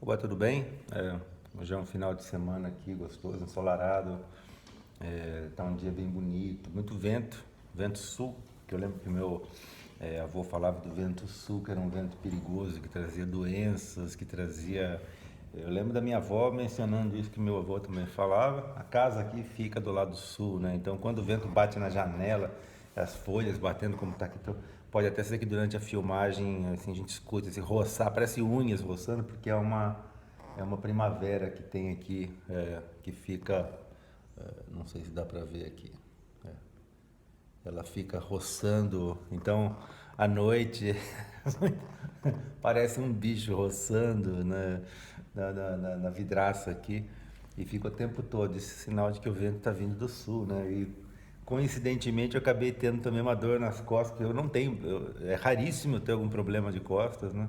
Oba, tudo bem? Hoje é um final de semana aqui gostoso, ensolarado. Tá um dia bem bonito, muito vento, vento sul, que eu lembro que meu avô falava do vento sul, que era um vento perigoso, que trazia doenças, que trazia. Eu lembro da minha avó mencionando isso que meu avô também falava. A casa aqui fica do lado sul, né? Então quando o vento bate na janela, as folhas batendo como tá aqui, então, pode até ser que durante a filmagem assim, a gente escuta esse roçar, parece unhas roçando, porque é uma primavera que tem aqui, que fica, não sei se dá para ver aqui, ela fica roçando, então à noite parece um bicho roçando na vidraça aqui e fica o tempo todo, esse sinal de que o vento está vindo do sul, né? E coincidentemente eu acabei tendo também uma dor nas costas, eu não tenho, é raríssimo eu ter algum problema de costas, né?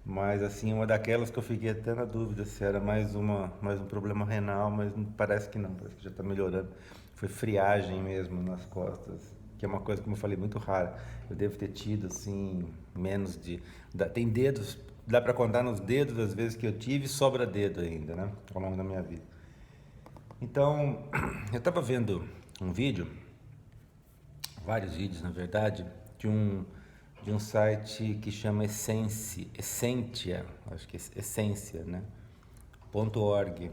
Mas assim, uma daquelas que eu fiquei até na dúvida se era mais um problema renal, mas parece que não, parece que já está melhorando. Foi friagem mesmo nas costas, que é uma coisa, como eu falei, muito rara. Eu devo ter tido assim, menos de. Tem dedos, dá para contar nos dedos as vezes que eu tive, e sobra dedo ainda, né? Ao longo da minha vida. Então, eu estava vendo um vídeo, vários vídeos na verdade, de um site que chama Essentia, acho que é Essência, né? .org,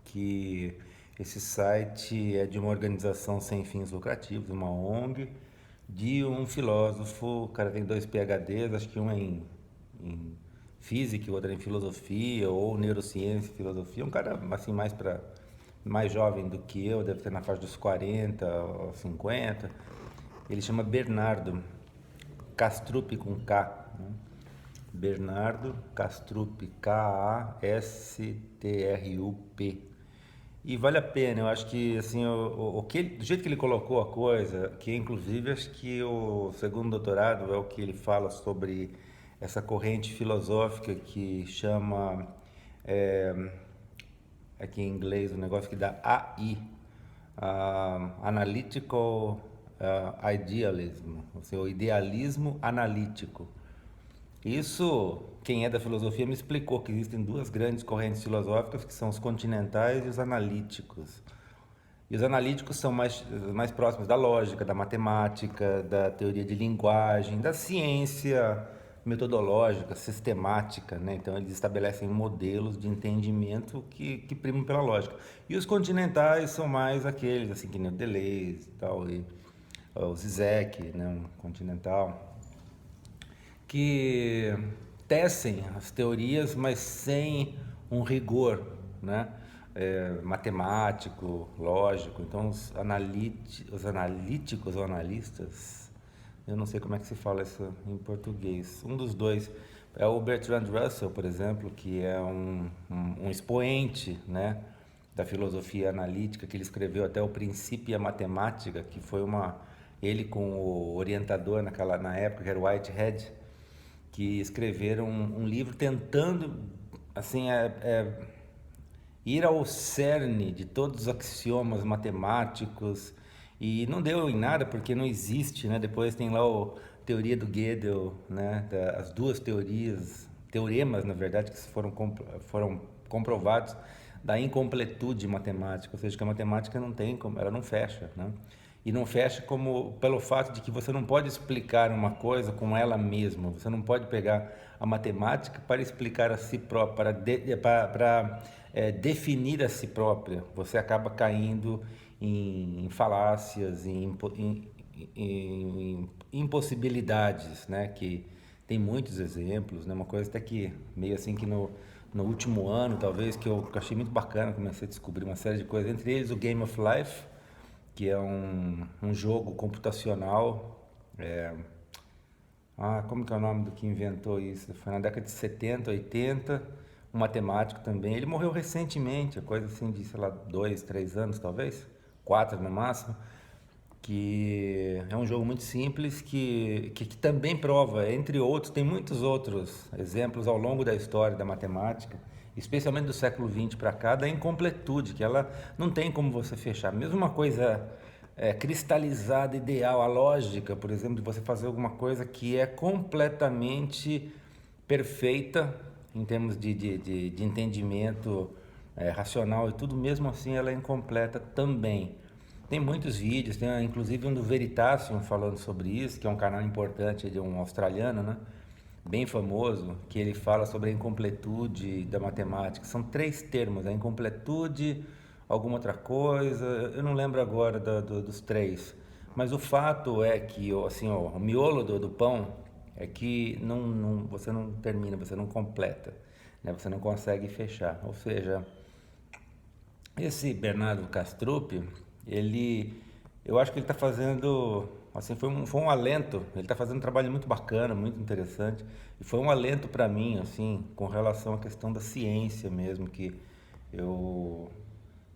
que esse site é de uma organização sem fins lucrativos, uma ONG, de um filósofo, o cara tem dois PhDs, acho que um é em física e o outro é em filosofia, ou neurociência e filosofia, um cara assim mais jovem do que eu, deve ter na faixa dos 40 ou 50. Ele chama Bernardo Kastrup com K, né? Bernardo Kastrup, Kastrup. E vale a pena, eu acho que assim, do jeito que ele colocou a coisa, que inclusive acho que o segundo doutorado é o que ele fala sobre essa corrente filosófica que chama, é, aqui em inglês, o negócio que dá AI, Analytical Idealism, ou seja, o idealismo analítico. Isso, quem é da filosofia me explicou que existem duas grandes correntes filosóficas, que são os continentais e os analíticos. E os analíticos são mais próximos da lógica, da matemática, da teoria de linguagem, da ciência metodológica, sistemática, né? Então eles estabelecem modelos de entendimento que primam pela lógica. E os continentais são mais aqueles, assim, que nem o Deleuze e tal, e o Zizek, né? Um continental, que tecem as teorias, mas sem um rigor, né? Matemático, lógico. Então, os analíticos ou analistas, eu não sei como é que se fala isso em português. Um dos dois é o Bertrand Russell, por exemplo, que é um expoente, né, da filosofia analítica, que ele escreveu até o Princípio e a Matemática, que foi ele com o orientador na época, que era o Whitehead, que escreveram um livro tentando assim ir ao cerne de todos os axiomas matemáticos, e não deu em nada porque não existe, né? Depois tem lá a teoria do Gödel, né? As duas teoremas na verdade, que foram comprovados da incompletude matemática, ou seja, que a matemática não tem como, ela não fecha, né? E não fecha como pelo fato de que você não pode explicar uma coisa com ela mesma. Você não pode pegar a matemática para explicar a si própria, para definir a si própria. Você acaba caindo em falácias, em impossibilidades, né? Que tem muitos exemplos, né? Uma coisa até que meio assim que no último ano, talvez, que eu achei muito bacana, comecei a descobrir uma série de coisas, entre eles o Game of Life, que é um jogo computacional. Como que é o nome do que inventou isso? Foi na década de 70, 80, um matemático também. Ele morreu recentemente, a coisa assim de, sei lá, 2, 3 anos talvez, 4 no máximo, que é um jogo muito simples que também prova, entre outros, tem muitos outros exemplos ao longo da história da matemática, especialmente do século XX para cá, da incompletude, que ela não tem como você fechar. Mesmo uma coisa cristalizada, ideal, a lógica, por exemplo, de você fazer alguma coisa que é completamente perfeita, em termos de entendimento racional e tudo, mesmo assim ela é incompleta também. Tem muitos vídeos, tem inclusive um do Veritasium falando sobre isso, que é um canal importante de um australiano, né? Bem famoso, que ele fala sobre a incompletude da matemática. São três termos, a incompletude, alguma outra coisa, eu não lembro agora dos três. Mas o fato é que assim, ó, o miolo do pão é que você não termina, você não completa, né? Você não consegue fechar. Ou seja, esse Bernardo Kastrup, eu acho que ele está fazendo, assim, foi um alento. Ele está fazendo um trabalho muito bacana, muito interessante, e foi um alento para mim, assim, com relação à questão da ciência mesmo, que eu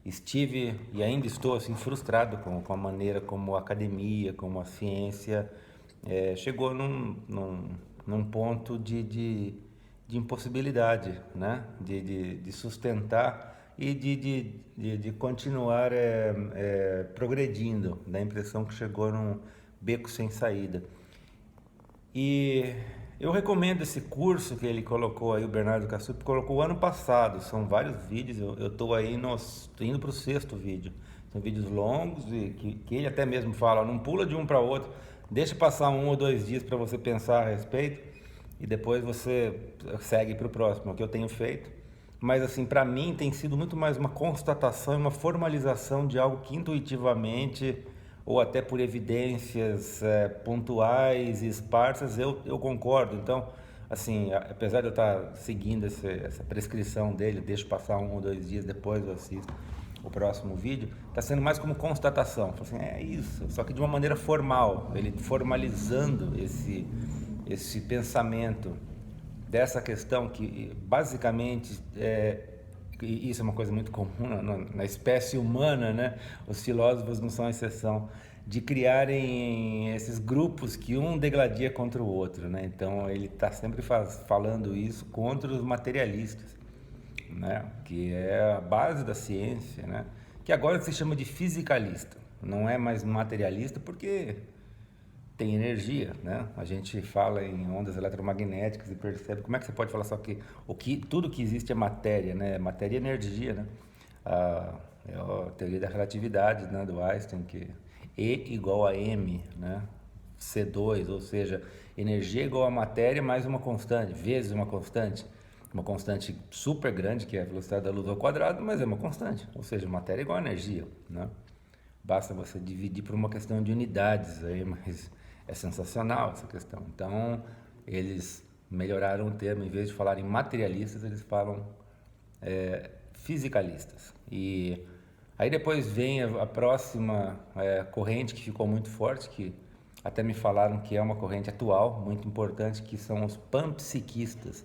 estive e ainda estou assim frustrado com a maneira como a academia, como a ciência chegou num ponto de impossibilidade, né? De sustentar e de continuar progredindo. Dá a impressão que chegou num beco sem saída. E eu recomendo esse curso que ele colocou aí, o Bernardo Cassup colocou ano passado. São vários vídeos, eu estou aí tô indo para o sexto vídeo. São vídeos longos e que ele até mesmo fala, não pula de um para outro, deixa passar 1 ou 2 dias para você pensar a respeito e depois você segue para o próximo, é o que eu tenho feito. Mas assim, para mim tem sido muito mais uma constatação e uma formalização de algo que intuitivamente ou até por evidências pontuais e esparsas eu concordo. Então, assim, apesar de eu estar seguindo essa prescrição dele, deixo passar 1 ou 2 dias, depois eu assisto o próximo vídeo, está sendo mais como constatação. Assim, é isso, só que de uma maneira formal, ele formalizando esse pensamento dessa questão que basicamente e isso é uma coisa muito comum na espécie humana, né? Os filósofos não são exceção, de criarem esses grupos que um degladia contra o outro, né? Então ele está sempre falando isso contra os materialistas, né? Que é a base da ciência, né? Que agora se chama de fisicalista, não é mais materialista porque tem energia, né? A gente fala em ondas eletromagnéticas e percebe como é que você pode falar só que tudo que existe é matéria, né? Matéria e energia, né? É a teoria da relatividade, né, do Einstein, que E igual a m, né? C2, ou seja, energia igual a matéria mais uma constante, vezes uma constante super grande, que é a velocidade da luz ao quadrado, mas é uma constante, ou seja, matéria igual a energia, né? Basta você dividir por uma questão de unidades aí, mas é sensacional essa questão. Então, eles melhoraram o termo, em vez de falarem materialistas, eles falam fisicalistas. E aí depois vem a próxima corrente que ficou muito forte, que até me falaram que é uma corrente atual, muito importante, que são os panpsiquistas,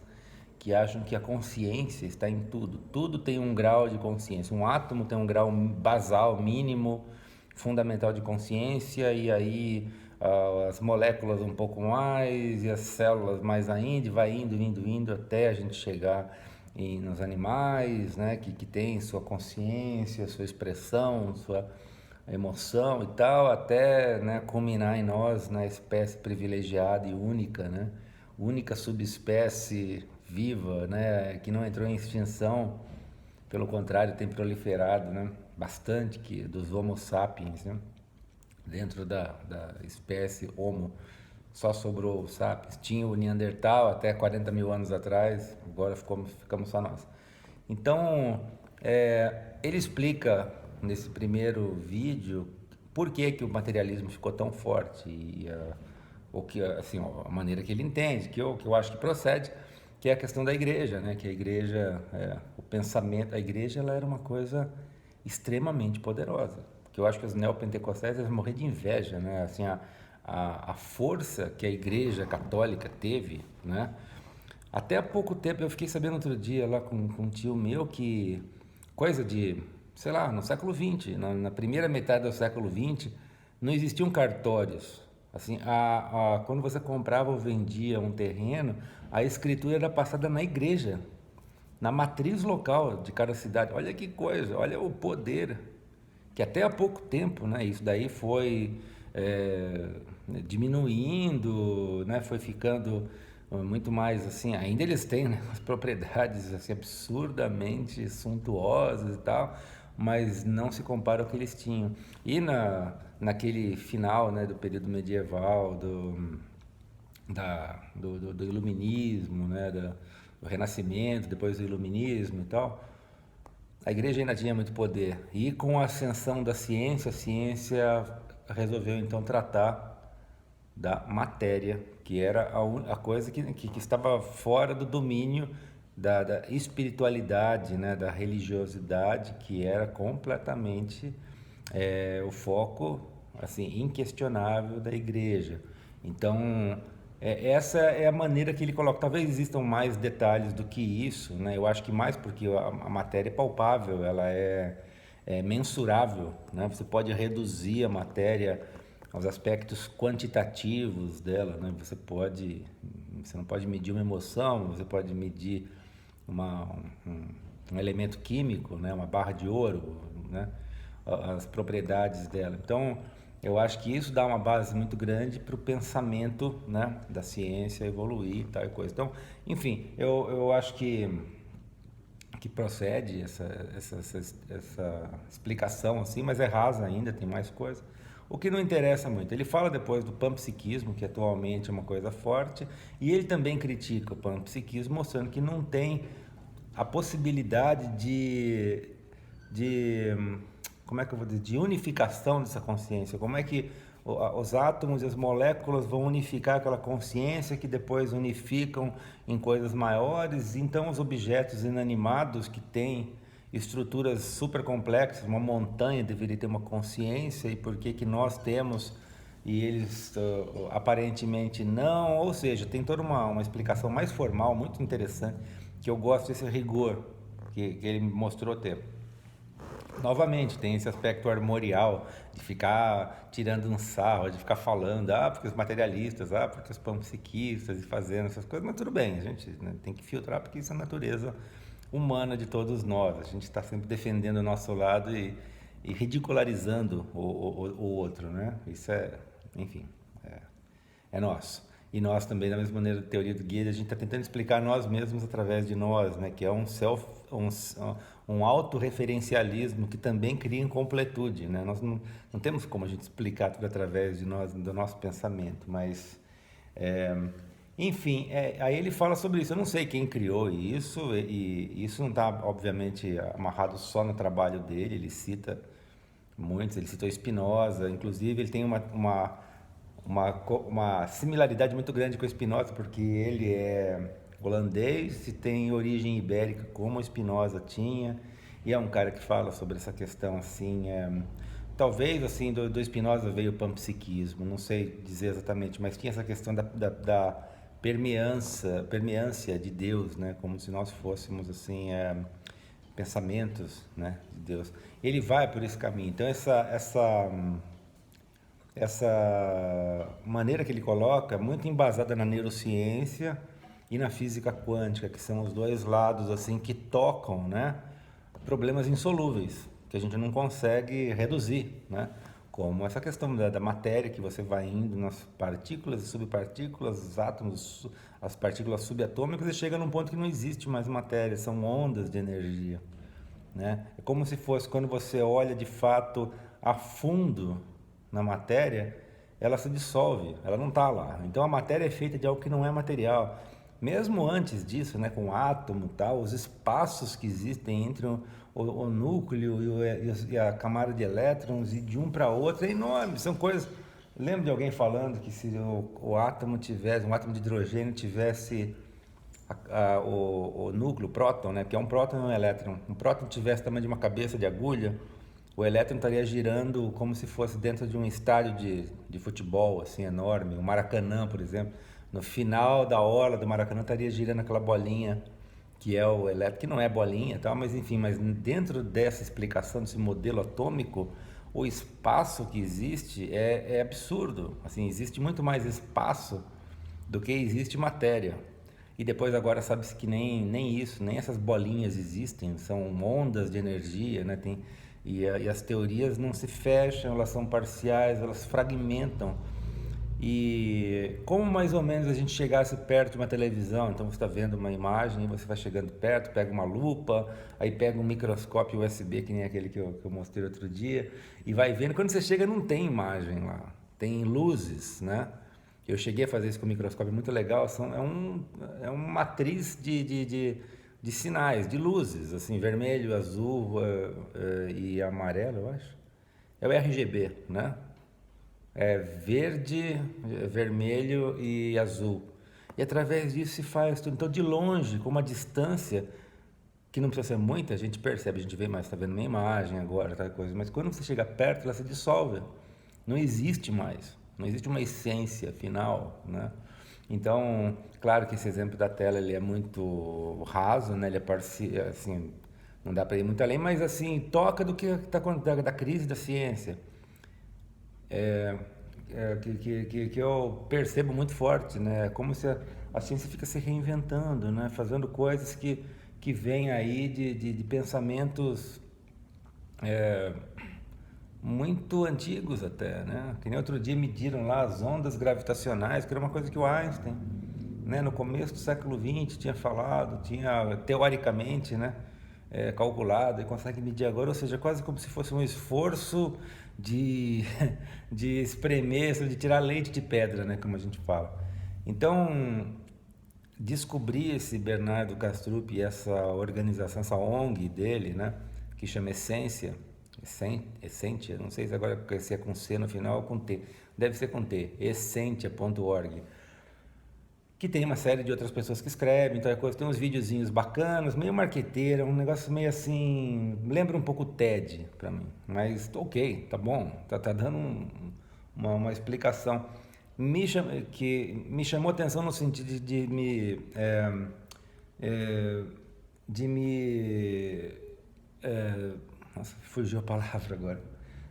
que acham que a consciência está em tudo. Tudo tem um grau de consciência. Um átomo tem um grau basal, mínimo, fundamental de consciência, e aí as moléculas um pouco mais, e as células mais ainda, e vai indo, até a gente chegar nos animais, né, que tem sua consciência, sua expressão, sua emoção e tal, até, né, culminar em nós, na espécie privilegiada e única, né, única subespécie viva, né, que não entrou em extinção, pelo contrário, tem proliferado, né, bastante que dos Homo sapiens, né, dentro da espécie Homo. Só sobrou o sapiens. Tinha o Neandertal até 40 mil anos atrás, agora ficamos só nós. Então, ele explica nesse primeiro vídeo por que o materialismo ficou tão forte e o que, assim, a maneira que ele entende, que eu acho que procede, que é a questão da igreja, né? Que a igreja, o pensamento, a igreja ela era uma coisa extremamente poderosa. Que eu acho que os neopentecostais eles morrer de inveja, né? Assim, a força que a igreja católica teve, né? Até há pouco tempo, eu fiquei sabendo outro dia lá com um tio meu que coisa de, sei lá, no século XX, na primeira metade do século XX, não existiam cartórios. Assim, quando você comprava ou vendia um terreno, a escritura era passada na igreja, na matriz local de cada cidade. Olha que coisa, olha o poder que até há pouco tempo, né, isso daí foi diminuindo, né, foi ficando muito mais assim, ainda eles têm, né, as propriedades assim, absurdamente suntuosas e tal, mas não se compara ao que eles tinham. E naquele final, né, do período medieval, do iluminismo, né, do renascimento, depois do iluminismo e tal, a igreja ainda tinha muito poder. E com a ascensão da ciência, a ciência resolveu então tratar da matéria, que era a coisa que estava fora do domínio da espiritualidade, né, da religiosidade, que era completamente o foco assim inquestionável da igreja. Então, essa é a maneira que ele coloca. Talvez existam mais detalhes do que isso, né? Eu acho que mais porque a matéria é palpável, ela é mensurável, né? Você pode reduzir a matéria aos aspectos quantitativos dela, né? Você não pode medir uma emoção, você pode medir um elemento químico, né? Uma barra de ouro, né? As propriedades dela. Então, eu acho que isso dá uma base muito grande para o pensamento, né, da ciência evoluir e tal coisa. Então, enfim, eu acho que procede essa explicação assim, mas é rasa ainda, tem mais coisa. O que não interessa muito. Ele fala depois do panpsiquismo, que atualmente é uma coisa forte, e ele também critica o panpsiquismo, mostrando que não tem a possibilidade de como é que eu vou dizer, de unificação dessa consciência. Como é que os átomos e as moléculas vão unificar aquela consciência que depois unificam em coisas maiores. Então, os objetos inanimados que têm estruturas super complexas, uma montanha deveria ter uma consciência, e por que que nós temos e eles aparentemente não? Ou seja, tem toda uma explicação mais formal, muito interessante, que eu gosto desse rigor que ele mostrou ter. Novamente, tem esse aspecto armorial de ficar tirando um sarro, de ficar falando, porque os materialistas, porque os panpsiquistas e fazendo essas coisas, mas tudo bem, a gente, né, tem que filtrar porque isso é a natureza humana de todos nós. A gente está sempre defendendo o nosso lado e ridicularizando o outro, né? Isso enfim, é nosso. E nós também, da mesma maneira, da teoria do Guia, a gente está tentando explicar nós mesmos através de nós, né? Que é um autorreferencialismo que também cria incompletude, né? Nós não temos como a gente explicar tudo através de nós, do nosso pensamento, mas... enfim, aí ele fala sobre isso. Eu não sei quem criou isso, e isso não está, obviamente, amarrado só no trabalho dele. Ele cita muitos, ele citou Spinoza, inclusive ele tem uma similaridade muito grande com Spinoza, porque ele é holandês e tem origem ibérica, como Spinoza tinha, e é um cara que fala sobre essa questão assim. Talvez assim do Spinoza veio o panpsiquismo, não sei dizer exatamente, mas tinha essa questão da permeância de Deus, né, como se nós fôssemos assim pensamentos, né, de Deus. Ele vai por esse caminho. Então essa maneira que ele coloca é muito embasada na neurociência e na física quântica, que são os dois lados assim que tocam, né, problemas insolúveis que a gente não consegue reduzir, né, como essa questão da matéria, que você vai indo nas partículas e subpartículas, os átomos, as partículas subatômicas, e chega num ponto que não existe mais matéria, são ondas de energia, né? É como se fosse, quando você olha de fato a fundo na matéria, ela se dissolve, ela não está lá. Então a matéria é feita de algo que não é material. Mesmo antes disso, né, com o átomo, tal, os espaços que existem entre o núcleo e a camada de elétrons, e de um para outro, é enorme. São coisas... Lembro de alguém falando que se o átomo tivesse, um átomo de hidrogênio tivesse o núcleo, o próton, né, que é um próton e um elétron, um próton tivesse o tamanho de uma cabeça de agulha, o elétron estaria girando como se fosse dentro de um estádio de futebol assim enorme, o Maracanã, por exemplo. No final da orla do Maracanã estaria girando aquela bolinha que é o elétron, que não é bolinha, tal, mas enfim, mas dentro dessa explicação desse modelo atômico, o espaço que existe é absurdo. Assim, existe muito mais espaço do que existe matéria. E depois agora sabe-se que nem isso, nem essas bolinhas existem, são ondas de energia, né? E as teorias não se fecham, elas são parciais, elas fragmentam. E como mais ou menos a gente chegasse perto de uma televisão, então você está vendo uma imagem, você vai chegando perto, pega uma lupa, aí pega um microscópio USB, que nem aquele que eu mostrei outro dia, e vai vendo. Quando você chega, não tem imagem lá, tem luzes, né? Eu cheguei a fazer isso com o microscópio, muito legal. É uma matriz de sinais, de luzes, assim, vermelho, azul e amarelo, eu acho. É o RGB, né? É verde, vermelho e azul. E através disso se faz tudo. Então, de longe, com uma distância que não precisa ser muita, a gente percebe, a gente vê mais, está vendo uma imagem agora, tal coisa. Mas quando você chega perto, ela se dissolve. Não existe mais. Não existe uma essência final, né? Então, claro que esse exemplo da tela ele é muito raso, né? Ele é parcial, assim, não dá para ir muito além, mas assim toca do que está acontecendo da crise da ciência. É, que eu percebo muito forte, né? Como se a ciência fica se reinventando, né? Fazendo coisas que vêm aí de pensamentos é, muito antigos até, né? Que nem outro dia mediram lá as ondas gravitacionais, que era uma coisa que o Einstein, né, no começo do século XX tinha falado, tinha teoricamente, né, calculado e consegue medir agora, ou seja, quase como se fosse um esforço de, de espremer, de tirar leite de pedra, né, como a gente fala. Então, descobrir esse Bernardo Kastrup e essa organização, essa ONG dele, né, que chama Essência, Essentia, não sei se agora se é com C no final ou com T, deve ser com T, essentia.org, que tem uma série de outras pessoas que escrevem, então tem uns videozinhos bacanas, meio marqueteira, um negócio meio assim, lembra um pouco o TED para mim, mas ok, tá bom, tá dando uma explicação que me chamou atenção no sentido de me nossa, fugiu a palavra agora,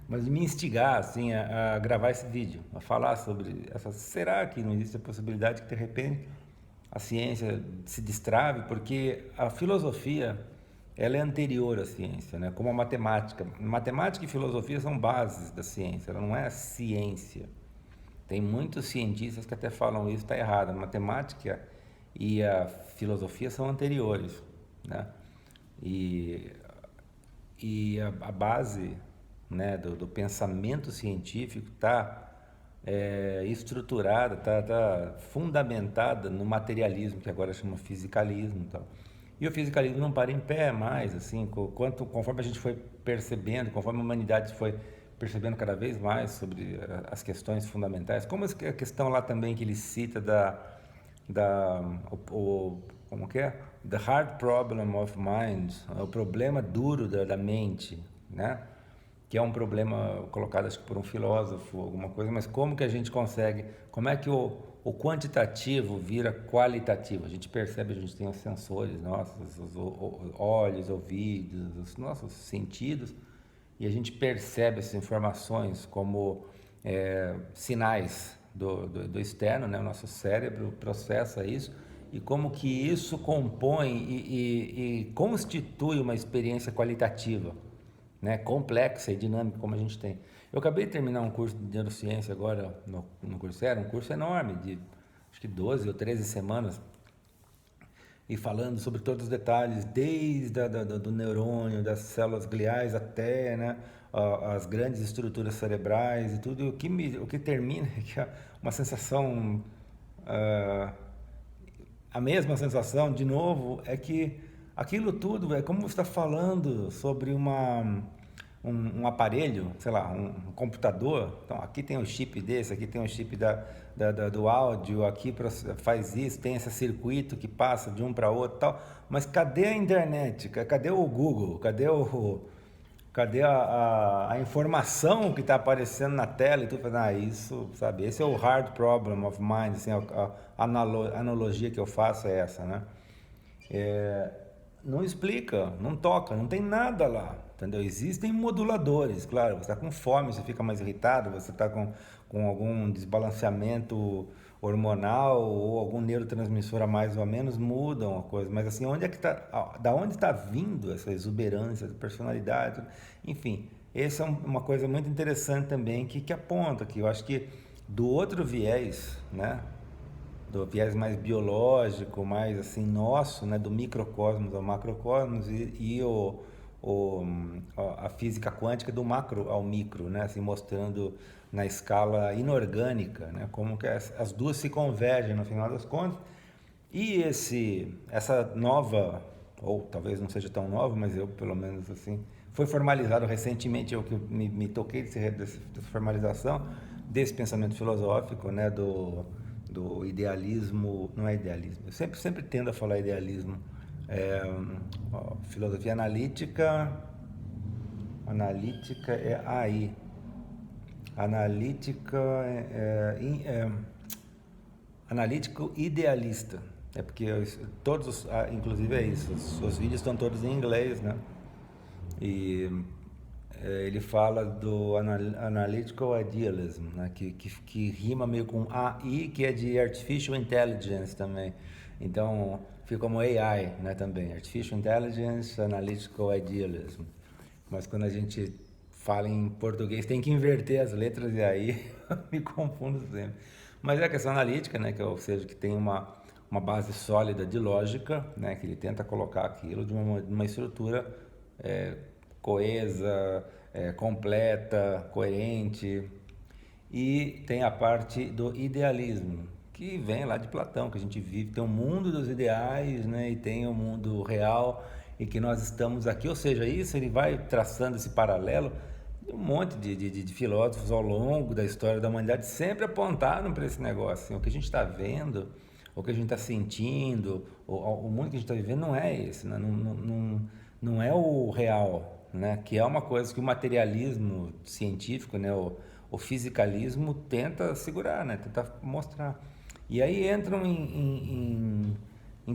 mas de me instigar assim a gravar esse vídeo, a falar sobre essa. Será que não existe a possibilidade que de repente a ciência se destrave? Porque a filosofia ela é anterior à ciência, né? Como a matemática. Matemática e filosofia são bases da ciência, ela não é a ciência. Tem muitos cientistas que até falam isso, está errado. A matemática e a filosofia são anteriores, né? E a base, né, do pensamento científico está estruturada, está fundamentada no materialismo, que agora chama fisicalismo e tal. E o fisicalismo não para em pé mais, assim, conforme a gente foi percebendo, conforme a humanidade foi percebendo cada vez mais sobre as questões fundamentais, como a questão lá também que ele cita como que é? The hard problem of mind, o problema duro da mente, né? Que é um problema colocado acho que por um filósofo, alguma coisa, mas como que a gente consegue, como é que o quantitativo vira qualitativo? A gente percebe, a gente tem os sensores nossos, os olhos, ouvidos, os nossos sentidos, e a gente percebe essas informações como sinais do externo, né? O nosso cérebro processa isso, e como que isso compõe e constitui uma experiência qualitativa, né? Complexa e dinâmica como a gente tem. Eu acabei de terminar um curso de neurociência agora no Coursera, um curso enorme de acho que 12 ou 13 semanas, e falando sobre todos os detalhes, desde do neurônio, das células gliais até, né, as grandes estruturas cerebrais e tudo, o que termina, que é uma sensação, a mesma sensação, de novo, é que aquilo tudo é como você está falando sobre um aparelho, sei lá, um computador. Então, aqui tem um chip desse, aqui tem um chip do áudio, aqui faz isso, tem esse circuito que passa de um para outro e tal. Mas cadê a internet? Cadê o Google? Cadê a informação que está aparecendo na tela e tudo? Isso, sabe? Esse é o hard problem of mind, assim, a analogia que eu faço é essa, né? Não explica, não toca, não tem nada lá, entendeu? Existem moduladores, claro, você está com fome, você fica mais irritado, você está com algum desbalanceamento hormonal ou algum neurotransmissor a mais ou a menos, mudam a coisa, mas assim, onde é que está, da onde está vindo essa exuberância de personalidade? Enfim, essa é uma coisa muito interessante também que aponta, que eu acho que do outro viés, né? Do viés mais biológico, mais assim nosso, né? Do microcosmos ao macrocosmos a física quântica do macro ao micro, né? Assim, mostrando na escala inorgânica, né? Como que as duas se convergem no final das contas. E essa nova, ou talvez não seja tão nova, mas eu pelo menos assim, foi formalizado recentemente, eu que me toquei dessa formalização, desse pensamento filosófico, né, do idealismo, não é idealismo, eu sempre tendo a falar idealismo, filosofia analítica é AI, analítica analítico idealista. É porque todos, inclusive é isso, os vídeos estão todos em inglês, né? E ele fala do analytical idealism, né? Que rima meio com AI, que é de Artificial Intelligence também. Então, fica como AI, né, também. Artificial Intelligence, Analytical Idealism. Mas quando a gente fala em português, tem que inverter as letras e aí me confundo sempre. Mas é a questão analítica, né, ou seja, que tem uma base sólida de lógica, né, que ele tenta colocar aquilo de uma estrutura coesa, completa, coerente. E tem a parte do idealismo, que vem lá de Platão, que a gente vive, tem o mundo dos ideais, né, e tem o mundo real, e que nós estamos aqui, ou seja, isso ele vai traçando esse paralelo. Um monte de filósofos ao longo da história da humanidade sempre apontaram para esse negócio. Assim, o que a gente está vendo, o que a gente está sentindo, o mundo que a gente está vivendo não é esse, né? Não é o real, né? Que é uma coisa que o materialismo científico, né? O fisicalismo tenta segurar, né? Tenta mostrar. E aí entram em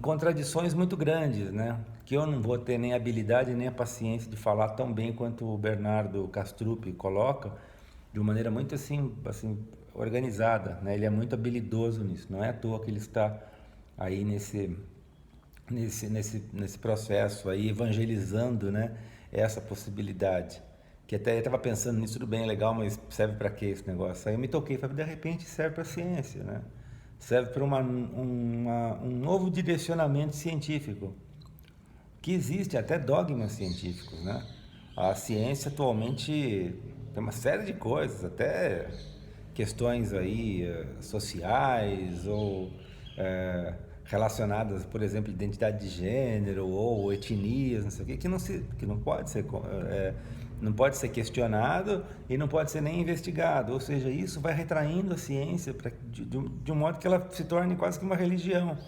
contradições muito grandes, né? Que eu não vou ter nem a habilidade nem a paciência de falar tão bem quanto o Bernardo Kastrup coloca, de uma maneira muito assim organizada, né? Ele é muito habilidoso nisso, não é à toa que ele está aí nesse processo aí evangelizando, né? Essa possibilidade. Que até eu estava pensando nisso, tudo bem, legal, mas serve para quê esse negócio? Aí eu me toquei, falei, de repente serve para a ciência, né? Serve para um novo direcionamento científico, que existe até dogmas científicos, né? A ciência atualmente tem uma série de coisas, até questões aí sociais ou relacionadas, por exemplo, identidade de gênero ou etnias, não sei o quê, que não pode ser questionado e não pode ser nem investigado. Ou seja, isso vai retraindo a ciência de um modo que ela se torne quase que uma religião.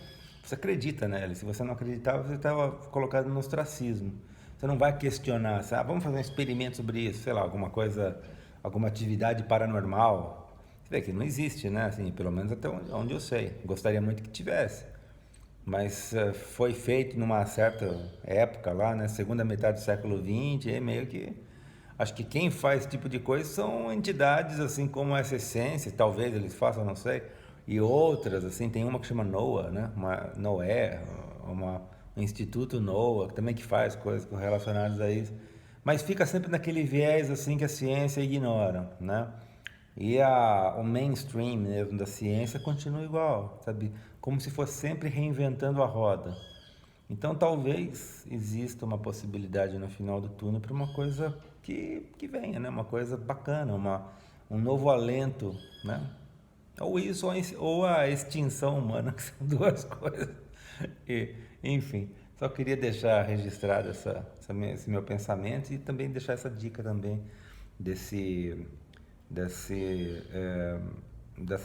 Você acredita nela. Se você não acreditava, você estava colocado no ostracismo. Você não vai questionar, sabe? Vamos fazer um experimento sobre isso, sei lá, alguma coisa, alguma atividade paranormal. Você vê que não existe, né? Assim, pelo menos até onde eu sei. Gostaria muito que tivesse. Mas foi feito numa certa época lá, né? Segunda metade do século XX, e meio que... Acho que quem faz esse tipo de coisa são entidades, assim, como essa essência, talvez eles façam, não sei, e outras, assim, tem uma que chama NOAA, né? Um Instituto NOAA, também que faz coisas relacionadas a isso, mas fica sempre naquele viés, assim, que a ciência ignora, né? E o mainstream mesmo da ciência continua igual, sabe? Como se fosse sempre reinventando a roda. Então talvez exista uma possibilidade no final do túnel para uma coisa que venha, né? Uma coisa bacana, um novo alento, né? Ou isso, ou a extinção humana, que são duas coisas. Enfim, só queria deixar registrado esse meu pensamento e também deixar essa dica também desse, dessa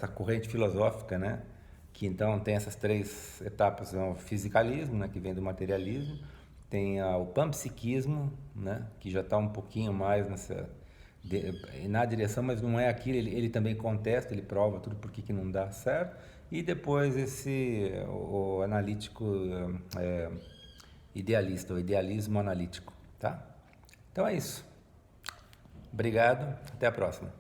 corrente filosófica, né? Que então tem essas três etapas, o fisicalismo, né, que vem do materialismo, tem o panpsiquismo, né, que já está um pouquinho mais na direção, mas não é aquilo, ele também contesta, ele prova tudo por que não dá certo, e depois o analítico idealista, o idealismo analítico, tá? Então é isso. Obrigado, até a próxima.